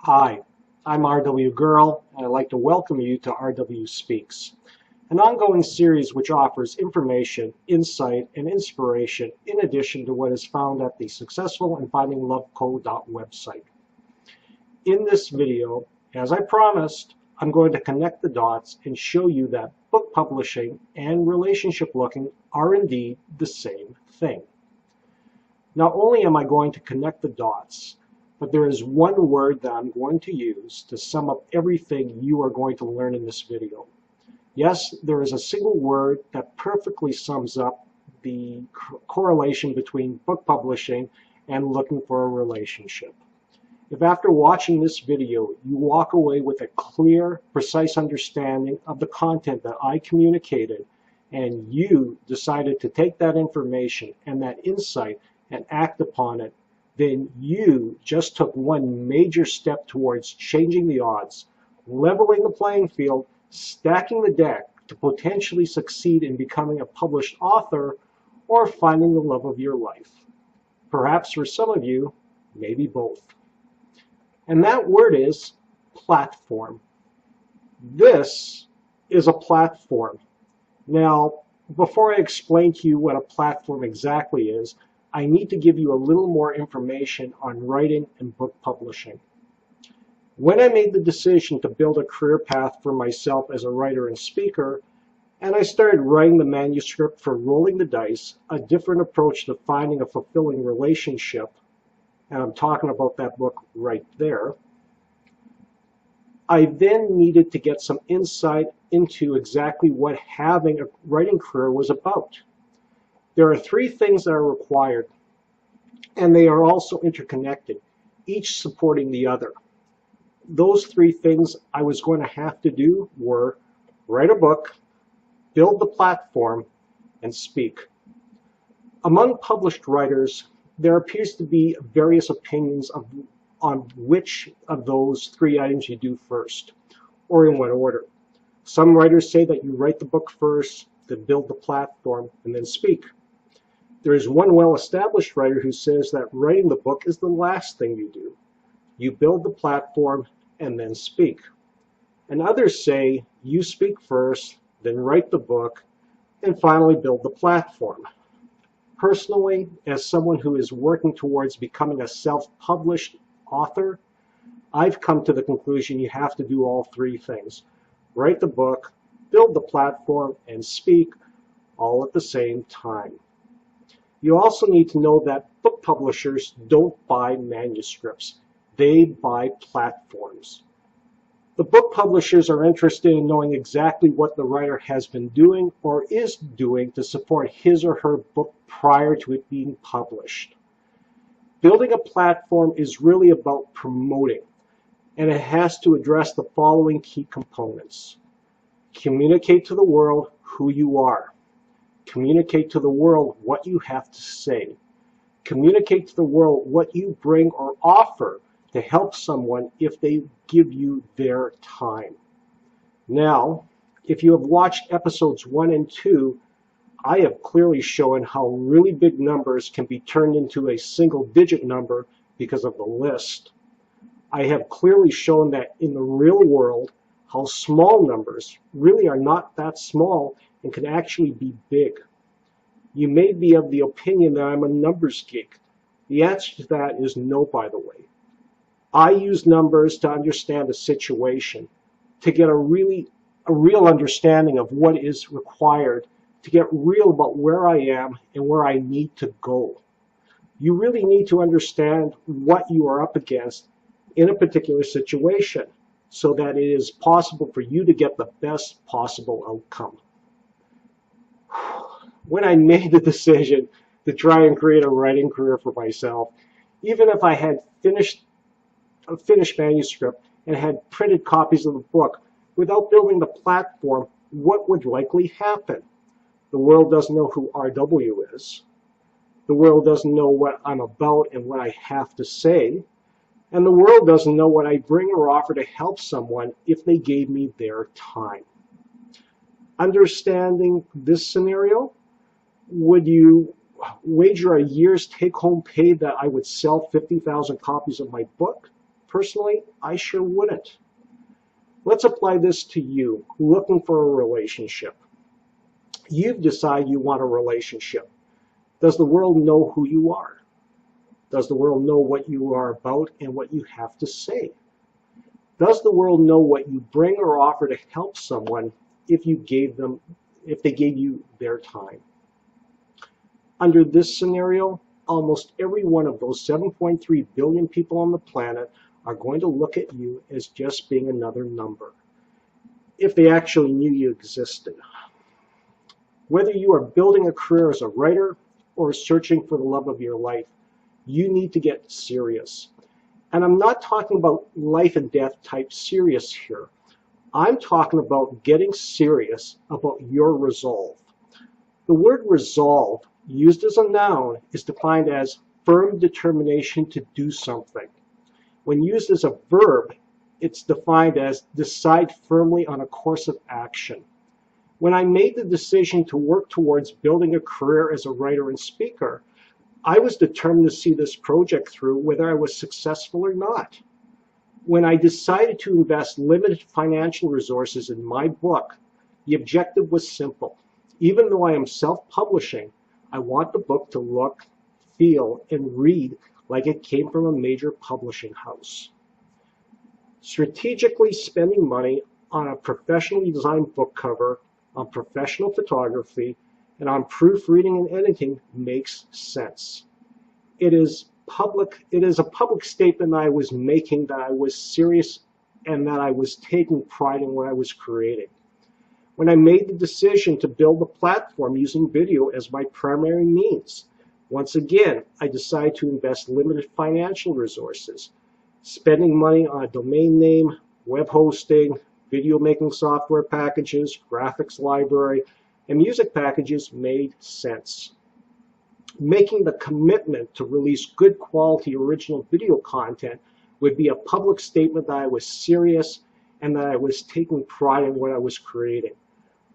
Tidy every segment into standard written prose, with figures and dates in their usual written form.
Hi, I'm R.W. Gural, and I'd like to welcome you to R.W. Speaks, an ongoing series which offers information, insight, and inspiration in addition to what is found at the successful and finding love.co website. In this video, as I promised, I'm going to connect the dots and show you that book publishing and relationship looking are indeed the same thing. Not only am I going to connect the dots, but there is one word that I'm going to use to sum up everything you are going to learn in this video. Yes, there is a single word that perfectly sums up the correlation between book publishing and looking for a relationship. If after watching this video you walk away with a clear, precise understanding of the content that I communicated, and you decided to take that information and that insight and act upon it, then you just took one major step towards changing the odds, leveling the playing field, stacking the deck to potentially succeed in becoming a published author or finding the love of your life. Perhaps for some of you, maybe both. And that word is platform. This is a platform. Now, before I explain to you what a platform exactly is, I need to give you a little more information on writing and book publishing. When I made the decision to build a career path for myself as a writer and speaker, and I started writing the manuscript for Rolling the Dice, a different approach to finding a fulfilling relationship, and I'm talking about that book right there, I then needed to get some insight into exactly what having a writing career was about. There are three things that are required, and they are also interconnected, each supporting the other. Those three things I was going to have to do were write a book, build the platform, and speak. Among published writers, there appears to be various opinions on which of those three items you do first, or in what order. Some writers say that you write the book first, then build the platform, and then speak. There is one well-established writer who says that writing the book is the last thing you do. You build the platform and then speak. And others say you speak first, then write the book, and finally build the platform. Personally, as someone who is working towards becoming a self-published author, I've come to the conclusion you have to do all three things. Write the book, build the platform, and speak all at the same time. You also need to know that book publishers don't buy manuscripts. They buy platforms. The book publishers are interested in knowing exactly what the writer has been doing or is doing to support his or her book prior to it being published. Building a platform is really about promoting, and it has to address the following key components. Communicate to the world who you are. Communicate to the world what you have to say. Communicate to the world what you bring or offer to help someone if they give you their time. Now, if you have watched episodes 1 and 2, I have clearly shown how really big numbers can be turned into a single-digit number because of the list. I have clearly shown that in the real world, how small numbers really are not that small and can actually be big. You may be of the opinion that I'm a numbers geek. The answer to that is no, by the way. I use numbers to understand a situation, to get a real understanding of what is required, to get real about where I am and where I need to go. You really need to understand what you are up against in a particular situation so that it is possible for you to get the best possible outcome. When I made the decision to try and create a writing career for myself, even if I had a finished manuscript and had printed copies of the book, without building the platform, what would likely happen? The world doesn't know who R.W. is. The world doesn't know what I'm about and what I have to say. And the world doesn't know what I bring or offer to help someone if they gave me their time. Understanding this scenario, would you wager a year's take-home pay that I would sell 50,000 copies of my book? Personally, I sure wouldn't. Let's apply this to you, looking for a relationship. You've decided you want a relationship. Does the world know who you are? Does the world know what you are about and what you have to say? Does the world know what you bring or offer to help someone if they gave you their time? Under this scenario, almost every one of those 7.3 billion people on the planet are going to look at you as just being another number, if they actually knew you existed. Whether you are building a career as a writer or searching for the love of your life, you need to get serious. And I'm not talking about life and death type serious here. I'm talking about getting serious about your resolve. The word resolve, used as a noun, is defined as firm determination to do something. When used as a verb, it's defined as decide firmly on a course of action. When I made the decision to work towards building a career as a writer and speaker, I was determined to see this project through whether I was successful or not. When I decided to invest limited financial resources in my book, the objective was simple. Even though I am self-publishing, I want the book to look, feel, and read like it came from a major publishing house. Strategically spending money on a professionally designed book cover, on professional photography, and on proofreading and editing makes sense. It is a public statement that I was making that I was serious and that I was taking pride in what I was creating. When I made the decision to build a platform using video as my primary means, once again, I decided to invest limited financial resources. Spending money on a domain name, web hosting, video making software packages, graphics library, and music packages made sense. Making the commitment to release good quality original video content would be a public statement that I was serious and that I was taking pride in what I was creating.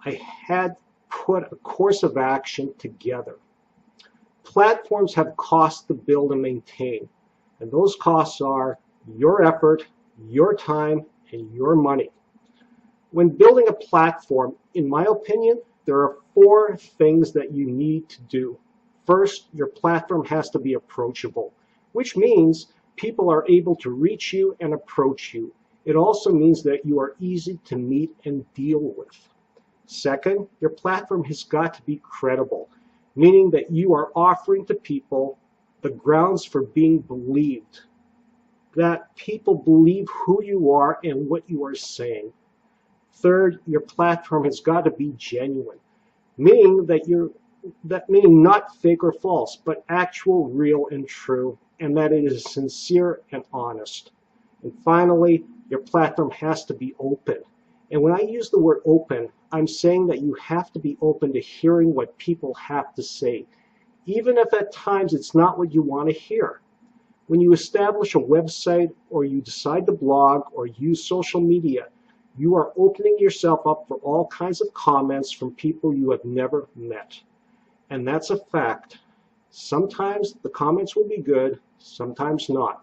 I had put a course of action together. Platforms have costs to build and maintain, and those costs are your effort, your time, and your money. When building a platform, in my opinion, there are 4 things that you need to do. First, your platform has to be approachable, which means people are able to reach you and approach you. It also means that you are easy to meet and deal with. Second, your platform has got to be credible, meaning that you are offering to people the grounds for being believed, that people believe who you are and what you are saying. Third, your platform has got to be genuine, meaning not fake or false, but actual, real, and true, and that it is sincere and honest. And finally, your platform has to be open. And when I use the word open, I'm saying that you have to be open to hearing what people have to say, even if at times it's not what you want to hear. When you establish a website or you decide to blog or use social media, you are opening yourself up for all kinds of comments from people you have never met. And that's a fact. Sometimes the comments will be good, sometimes not.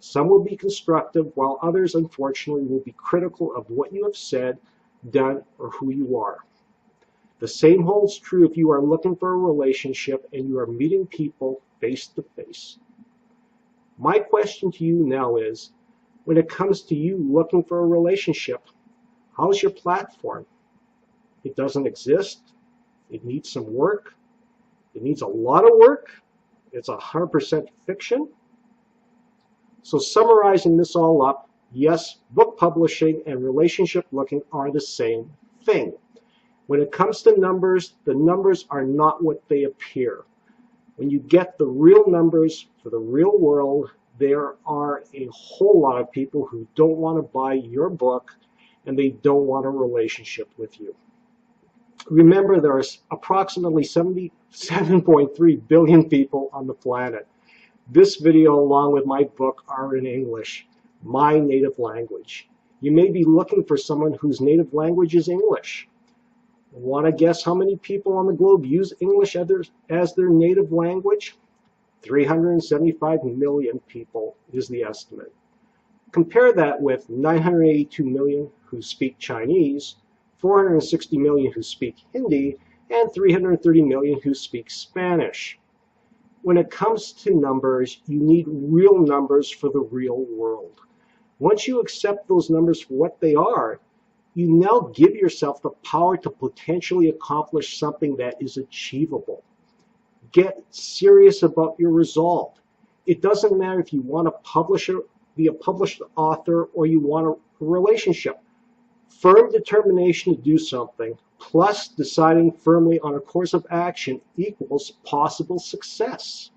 Some will be constructive, while others, unfortunately, will be critical of what you have said, done, or who you are. The same holds true if you are looking for a relationship and you are meeting people face to face. My question to you now is, when it comes to you looking for a relationship, how's your platform? It doesn't exist. It needs some work. It needs a lot of work. It's 100% fiction. So summarizing this all up, yes, book publishing and relationship looking are the same thing. When it comes to numbers, the numbers are not what they appear. When you get the real numbers for the real world, there are a whole lot of people who don't want to buy your book and they don't want a relationship with you. Remember, there are approximately 77.3 billion people on the planet. This video, along with my book, are in English, my native language. You may be looking for someone whose native language is English. Want to guess how many people on the globe use English as their native language? 375 million people is the estimate. Compare that with 982 million who speak Chinese, 460 million who speak Hindi, and 330 million who speak Spanish. When it comes to numbers, you need real numbers for the real world. Once you accept those numbers for what they are, you now give yourself the power to potentially accomplish something that is achievable. Get serious about your resolve. It doesn't matter if you want to be a published author or you want a relationship. Firm determination to do something plus deciding firmly on a course of action equals possible success.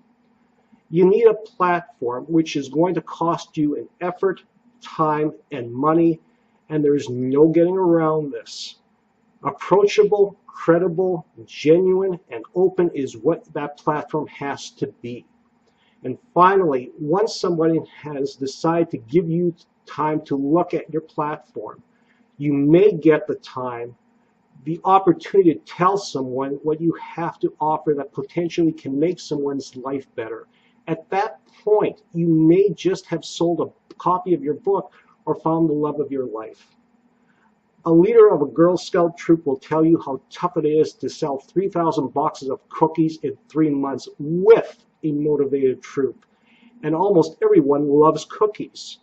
You need a platform which is going to cost you an effort, time, and money, and there's no getting around this. Approachable, credible, genuine, and open is what that platform has to be. And finally, once somebody has decided to give you time to look at your platform, you may get the opportunity to tell someone what you have to offer that potentially can make someone's life better. At that point, you may just have sold a copy of your book or found the love of your life. A leader of a Girl Scout troop will tell you how tough it is to sell 3,000 boxes of cookies in 3 months with a motivated troop. And almost everyone loves cookies.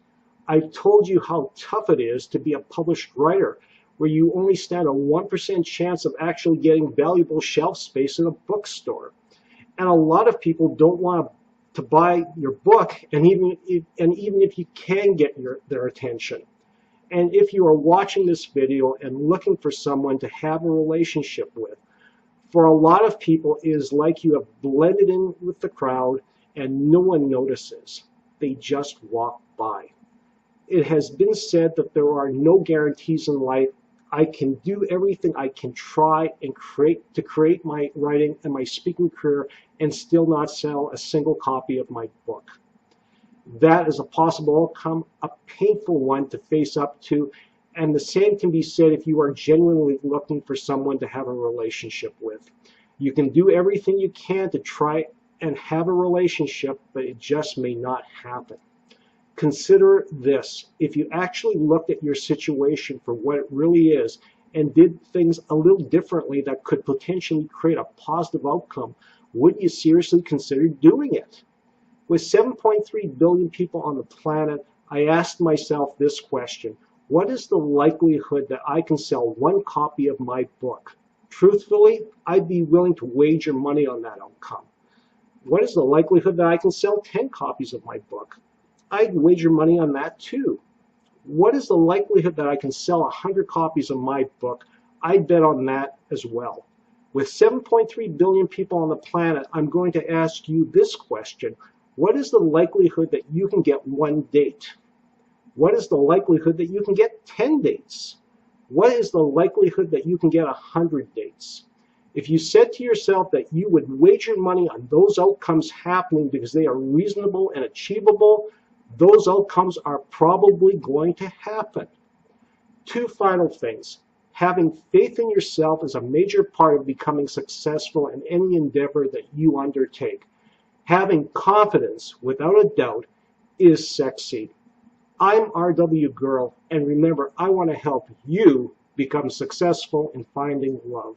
I've told you how tough it is to be a published writer, where you only stand a 1% chance of actually getting valuable shelf space in a bookstore. And a lot of people don't want to buy your book, and even if you can get their attention. And if you are watching this video and looking for someone to have a relationship with, for a lot of people it is like you have blended in with the crowd and no one notices. They just walk by. It has been said that there are no guarantees in life. I can do everything I can try and create my writing and my speaking career and still not sell a single copy of my book. That is a possible outcome, a painful one to face up to, and the same can be said if you are genuinely looking for someone to have a relationship with. You can do everything you can to try and have a relationship, but it just may not happen. Consider this: if you actually looked at your situation for what it really is and did things a little differently that could potentially create a positive outcome, would you seriously consider doing it? With 7.3 billion people on the planet, I asked myself this question: what is the likelihood that I can sell 1 copy of my book? Truthfully, I'd be willing to wager money on that outcome. What is the likelihood that I can sell 10 copies of my book? I'd wager money on that too. What is the likelihood that I can sell 100 copies of my book? I'd bet on that as well. With 7.3 billion people on the planet, I'm going to ask you this question: what is the likelihood that you can get 1 date? What is the likelihood that you can get 10 dates? What is the likelihood that you can get 100 dates? If you said to yourself that you would wager money on those outcomes happening because they are reasonable and achievable, those outcomes are probably going to happen. 2 final things. Having faith in yourself is a major part of becoming successful in any endeavor that you undertake. Having confidence, without a doubt, is sexy. I'm R.W. Gural, and remember, I want to help you become successful in finding love.